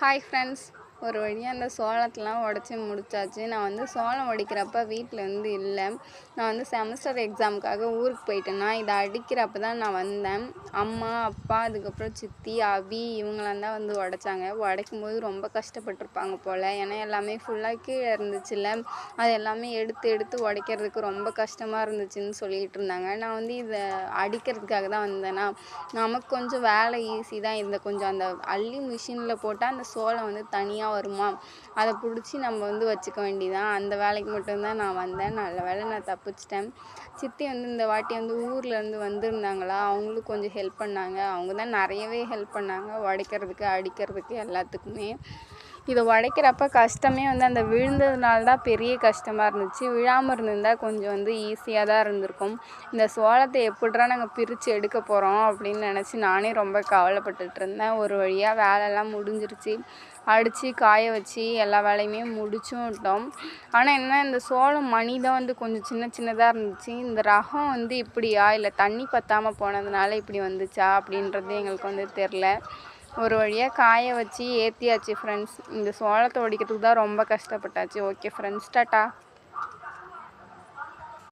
Hi friends, ஒரு வழியாக அந்த சோளத்தெலாம் உடச்சி முடிச்சாச்சு. நான் வந்து சோளம் உடைக்கிறப்ப வீட்டில் வந்து இல்லை. நான் வந்து செமஸ்டர் எக்ஸாமுக்காக ஊருக்கு போயிட்டேன்னா, இதை அடிக்கிறப்ப தான் நான் வந்தேன். அம்மா, அப்பா, அதுக்கப்புறம் சித்தி, அபி இவங்களாம் தான் வந்து உடைச்சாங்க. உடைக்கும்போது ரொம்ப கஷ்டப்பட்டுருப்பாங்க போல். ஏன்னா எல்லாமே ஃபுல்லாக கீழே இருந்துச்சுல்ல, அது எல்லாமே எடுத்து எடுத்து உடைக்கிறதுக்கு ரொம்ப கஷ்டமாக இருந்துச்சுன்னு சொல்லிகிட்டு இருந்தாங்க. நான் வந்து இதை அடிக்கிறதுக்காக தான் வந்தேன்னா, நமக்கு கொஞ்சம் வேலை ஈஸி தான். இந்த கொஞ்சம் அந்த அள்ளி மிஷினில் போட்டால் அந்த சோளம் வந்து தனியாக வருமா, அதை பிடிச்சி நம்ம வந்து வச்சுக்க வேண்டியதான். அந்த வேலைக்கு மட்டும்தான் நான் வந்தேன். நல்ல வேலை நான் தப்பிச்சிட்டேன். சித்தி வந்து இந்த வாட்டி வந்து ஊர்லேருந்து வந்திருந்தாங்களா, அவங்களும் கொஞ்சம் ஹெல்ப் பண்ணாங்க. அவங்க தான் நிறையவே ஹெல்ப் பண்ணாங்க, உடைக்கிறதுக்கு அடிக்கிறதுக்கு எல்லாத்துக்குமே. இதை உடைக்கிறப்ப கஷ்டமே வந்து அந்த விழுந்ததுனால தான் பெரிய கஷ்டமாக இருந்துச்சு. விழாமல் இருந்திருந்தால் கொஞ்சம் வந்து ஈஸியாக தான் இருந்திருக்கும். இந்த சோளத்தை எப்படிரா நாங்கள் பிரித்து எடுக்க போகிறோம் அப்படின்னு நினச்சி நானே ரொம்ப கவலைப்பட்டுட்டு இருந்தேன். ஒரு வழியாக வேலையெல்லாம் முடிஞ்சிருச்சு. அடித்து காய வச்சு எல்லா வேலையுமே முடிச்சும் விட்டோம். ஆனால் என்ன, இந்த சோளம் மணி தான் வந்து கொஞ்சம் சின்ன சின்னதாக இருந்துச்சு. இந்த ரகம் வந்து இப்படியா, இல்லை தண்ணி பற்றாமல் போனதுனால இப்படி வந்துச்சா அப்படின்றது எங்களுக்கு வந்து தெரில. ஒரு வழியாக காய வச்சு ஏற்றியாச்சு ஃப்ரெண்ட்ஸ். இந்த சோளத்தை உடைக்கிறதுக்கு தான் ரொம்ப கஷ்டப்பட்டாச்சு. Okay friends, tata.